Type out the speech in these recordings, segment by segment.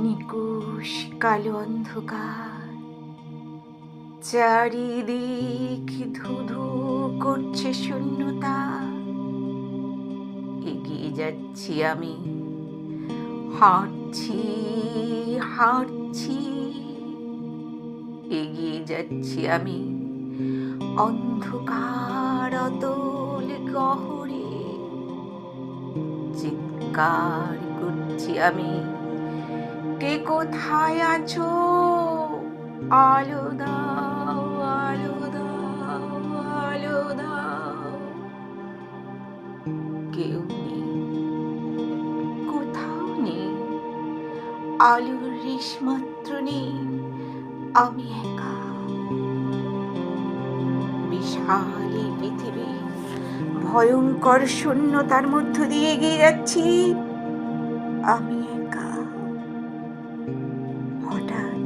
নিকুশ কালো অন্ধকার, চারিদিক ধুধু করছে শূন্যতা। এগিয়ে যাচ্ছি আমি, হাঁটছি হাঁটছি, এগিয়ে যাচ্ছি আমি অন্ধকার অতল গহরে। চিৎকার করছি আমি, কে কোথায় আছো? আলো দাও, আলো দাও, আলো দাও। কেউ নেই, কোথাও নেই, আলোর রেশমাত্র নেই। আমি একা, বিশাল এই পৃথিবী ভয়ঙ্কর শূন্যতার মধ্য দিয়ে এগিয়ে যাচ্ছি। আমি একা। হঠাৎ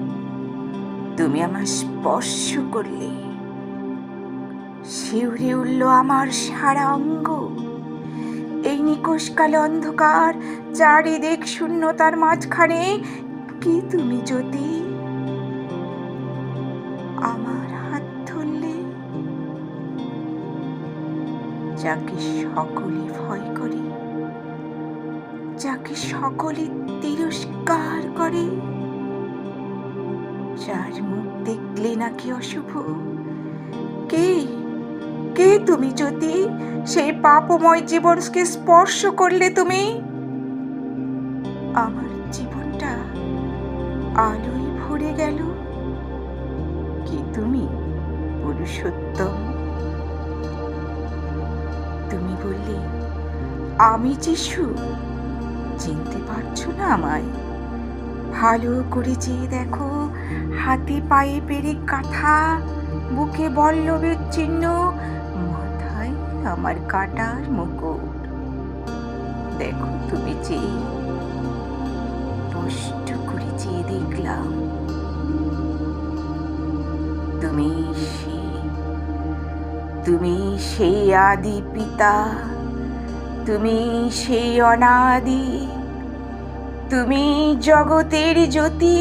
তুমি আমার স্পর্শ করলে, শিউরে উঠল আমার সারা অঙ্গ। এই নিকোষ কালো অন্ধকার, চারিদিক শূন্যতার মাঝখানে কি তুমি জ্যোতি? আমার হাত ধরলে, যাকে সকলে ভয় করে, যাকে সকলে তিরস্কার করে, যার মুখ দেখলে নাকি অশুভ। কে কে তুমি জ্যোতি? সেই পাপময় জীবনকে স্পর্শ করলে তুমি। আমার জীবনটা আলোয় ভরে গেল। কি তুমি পুরুষোত্তম? তুমি বললে আমি যিশু। চিনতে পারছো না আমায়? ভালো করে চেয়ে দেখো, হাতে পায়ে পেরেক কাঁথা, বুকে বল্লভের চিহ্ন, মাথায় আমার কাটার মুকুট। দেখো তুমি চেয়ে, স্পষ্ট করে চেয়ে দেখলাম তুমি সেই আদি পিতা, তুমি সেই অনাদি, তুমি জগতের জ্যোতি,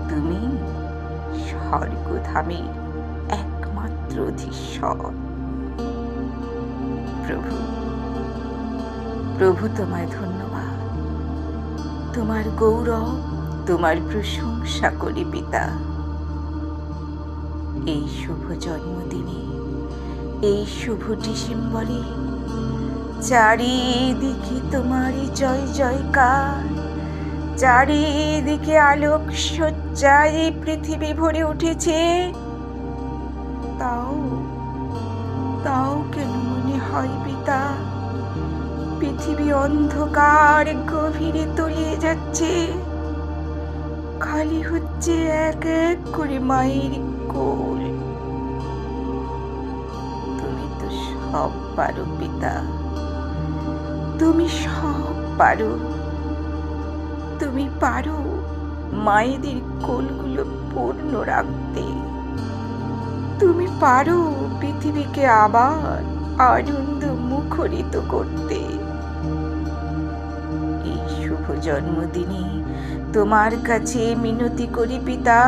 তুমি স্বর্গধামের একমাত্র অধীশ্বর। প্রভু, প্রভু তোমায় ধন্যবাদ। তোমার গৌরব, তোমার প্রশংসা করি পিতা। এই শুভ জন্মদিনে, এই শুভ ডিসেম্বরে চারিদিকে তোমারই জয় জয়কার। চারিদিকে আলোক সজ্জায় পৃথিবী ভরে উঠেছে। তাও কেন মনে হয় পিতা, পৃথিবী অন্ধকার গভীরে তলিয়ে যাচ্ছে। খালি হচ্ছে এক এক করে মায়ের কোল। তুমি তো সব পারো পিতা, তুমি সব পারো। তুমি পারো মায়েদের কোলগুলো পূর্ণ রাখতে। তুমি পারো পৃথিবীকে আবার আনন্দ মুখরিত করতে। এই শুভ জন্মদিনে তোমার কাছে মিনতি করি পিতা,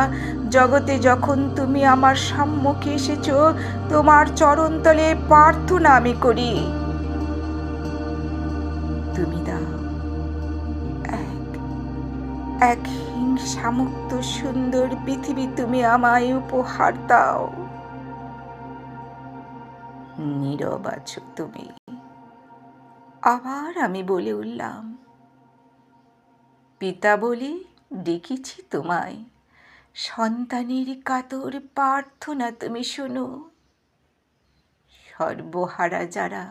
জগতে যখন তুমি আমার সম্মুখে এসেছ, তোমার চরণতলে প্রার্থনা আমি করি। তুমি দাও এক হিংসামুক্ত সুন্দর পৃথিবী, তুমি আমায় উপহার দাও। নীরব আছো তুমি। আবার আমি বলে উঠলাম, পিতা বলে ডেকেছি তোমায়। সন্তানের কাতর প্রার্থনা তুমি শোনো। সর্বহারা যারা,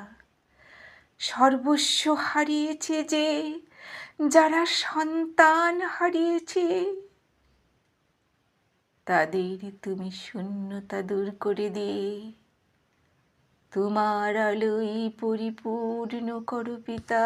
সর্বস্ব হারিয়েছে যে, যারা সন্তান হারিয়েছে, তাদের তুমি শূন্যতা দূর করে দিয়ে তোমার আলোয় পরিপূর্ণ করো পিতা।